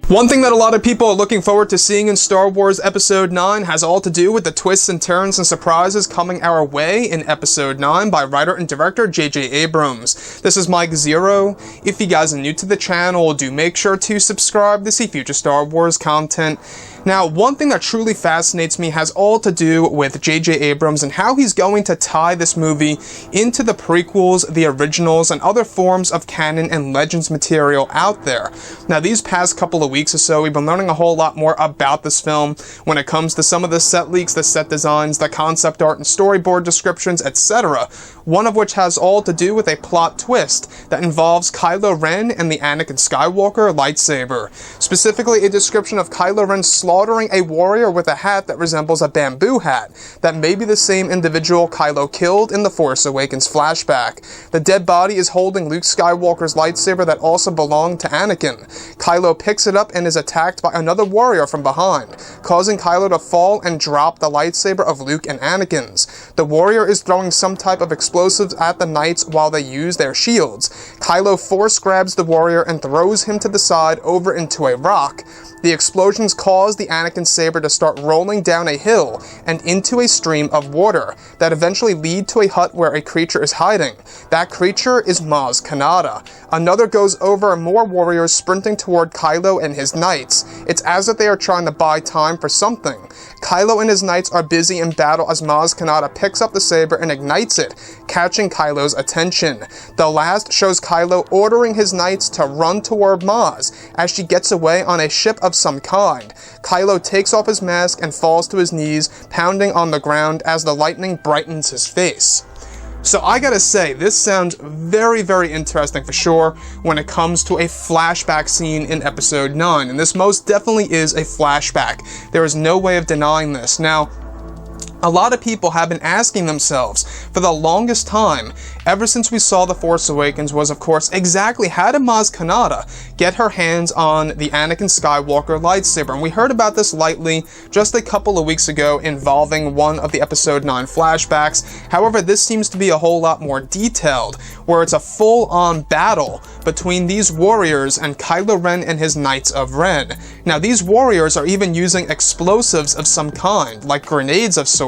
One thing that a lot of people are looking forward to seeing in Star Wars Episode 9 has all to do with the twists and turns and surprises coming our way in Episode 9 by writer and director J.J. Abrams. This is Mike Zero. If you guys are new to the channel, do make sure to subscribe to see future Star Wars content. Now, one thing that truly fascinates me has all to do with J.J. Abrams and how he's going to tie this movie into the prequels, the originals, and other forms of canon and Legends material out there. Now, these past couple of weeks or so, we've been learning a whole lot more about this film when it comes to some of the set leaks, the set designs, the concept art and storyboard descriptions, etc. One of which has all to do with a plot twist that involves Kylo Ren and the Anakin Skywalker lightsaber. Specifically, a description of Kylo Ren slaughtering a warrior with a hat that resembles a bamboo hat that may be the same individual Kylo killed in the Force Awakens flashback. The dead body is holding Luke Skywalker's lightsaber that also belonged to Anakin. Kylo picks it up and is attacked by another warrior from behind, causing Kylo to fall and drop the lightsaber of Luke and Anakin's. The warrior is throwing some type of explosives at the knights while they use their shields. Kylo force grabs the warrior and throws him to the side over into a rock. The explosions cause the Anakin saber to start rolling down a hill and into a stream of water that eventually lead to a hut where a creature is hiding. That creature is Maz Kanata. Another goes over more warriors sprinting toward Kylo and his knights. It's as if they are trying to buy time for something. Kylo and his knights are busy in battle as Maz Kanata picks up the saber and ignites it, catching Kylo's attention. The last shows Kylo ordering his knights to run toward Maz as she gets away on a ship of some kind. Kylo takes off his mask and falls to his knees, pounding on the ground as the lightning brightens his face. So I gotta say, this sounds very, very interesting for sure when it comes to a flashback scene in Episode 9, and this most definitely is a flashback. There is no way of denying this. Now, a lot of people have been asking themselves for the longest time, ever since we saw The Force Awakens, was of course exactly how did Maz Kanata get her hands on the Anakin Skywalker lightsaber? And we heard about this lightly just a couple of weeks ago involving one of the Episode 9 flashbacks. However, this seems to be a whole lot more detailed, where it's a full-on battle between these warriors and Kylo Ren and his Knights of Ren. Now, these warriors are even using explosives of some kind, like grenades of sorts,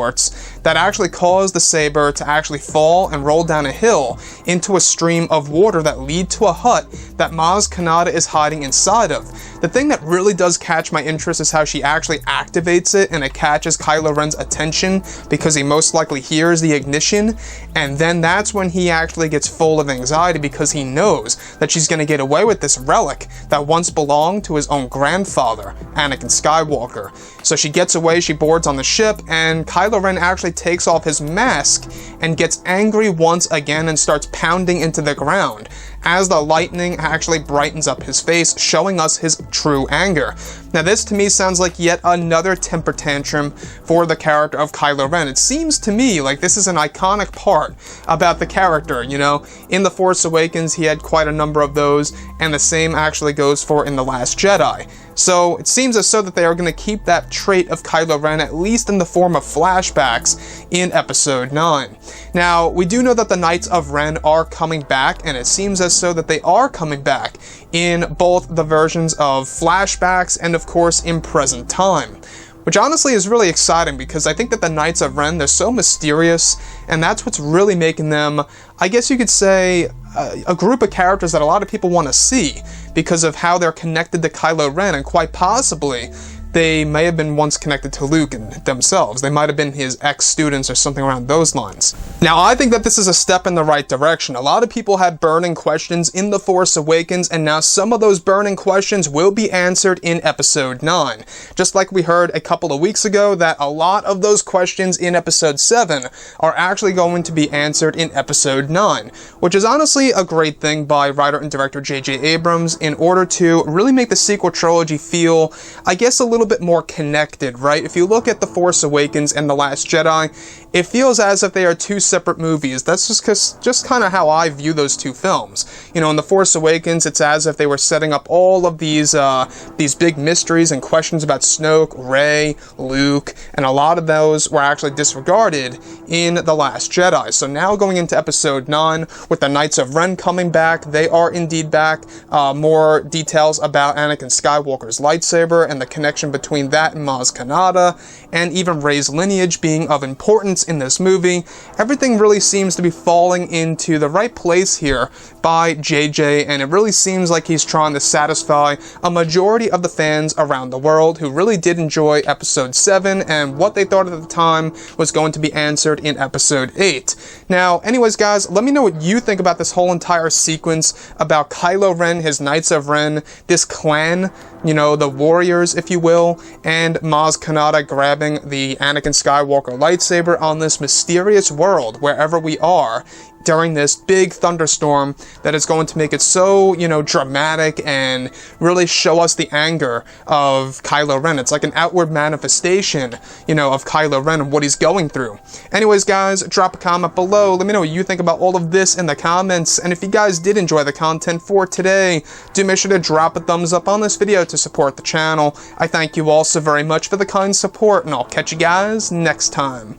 that actually cause the saber to actually fall and roll down a hill into a stream of water that lead to a hut that Maz Kanata is hiding inside of. The thing that really does catch my interest is how she actually activates it, and it catches Kylo Ren's attention because he most likely hears the ignition, and then that's when he actually gets full of anxiety because he knows that she's going to get away with this relic that once belonged to his own grandfather, Anakin Skywalker. So she gets away, she boards on the ship, and Kylo Ren actually takes off his mask and gets angry once again and starts pounding into the ground as the lightning actually brightens up his face, showing us his true anger. Now, this to me sounds like yet another temper tantrum for the character of Kylo Ren. It seems to me like this is an iconic part about the character, you know. In The Force Awakens, he had quite a number of those, and the same actually goes for in The Last Jedi. So it seems as though that they are going to keep that trait of Kylo Ren, at least in the form of flashbacks, in Episode 9. Now, we do know that the Knights of Ren are coming back, and it seems as though that they are coming back in both the versions of flashbacks and, of course, in present time. Which honestly is really exciting because I think that the Knights of Ren, they're so mysterious, and that's what's really making them, I guess you could say, a group of characters that a lot of people want to see because of how they're connected to Kylo Ren, and quite possibly they may have been once connected to Luke and themselves. They might have been his ex-students or something around those lines. Now, I think that this is a step in the right direction. A lot of people had burning questions in The Force Awakens, and now some of those burning questions will be answered in Episode 9. Just like we heard a couple of weeks ago that a lot of those questions in Episode 7 are actually going to be answered in Episode 9, which is honestly a great thing by writer and director J.J. Abrams in order to really make the sequel trilogy feel, I guess, a little little bit more connected, right? If you look at The Force Awakens and The Last Jedi, it feels as if they are two separate movies. That's just kind of how I view those two films. You know, in The Force Awakens, it's as if they were setting up all of these big mysteries and questions about Snoke, Rey, Luke, and a lot of those were actually disregarded in The Last Jedi. So now going into Episode 9, with the Knights of Ren coming back, they are indeed back. More details about Anakin Skywalker's lightsaber and the connection between that and Maz Kanata, and even Rey's lineage being of importance in this movie. Everything really seems to be falling into the right place here by JJ, and it really seems like he's trying to satisfy a majority of the fans around the world who really did enjoy Episode 7, and what they thought at the time was going to be answered in Episode 8. Now, anyways guys, let me know what you think about this whole entire sequence about Kylo Ren, his Knights of Ren, this clan, you know, the warriors, if you will, and Maz Kanata grabbing the Anakin Skywalker lightsaber on this mysterious world, wherever we are, during this big thunderstorm that is going to make it so, you know, dramatic and really show us the anger of Kylo Ren. It's like an outward manifestation, you know, of Kylo Ren and what he's going through. Anyways, guys, drop a comment below. Let me know what you think about all of this in the comments. And if you guys did enjoy the content for today, do make sure to drop a thumbs up on this video to support the channel. I thank you all so very much for the kind support, and I'll catch you guys next time.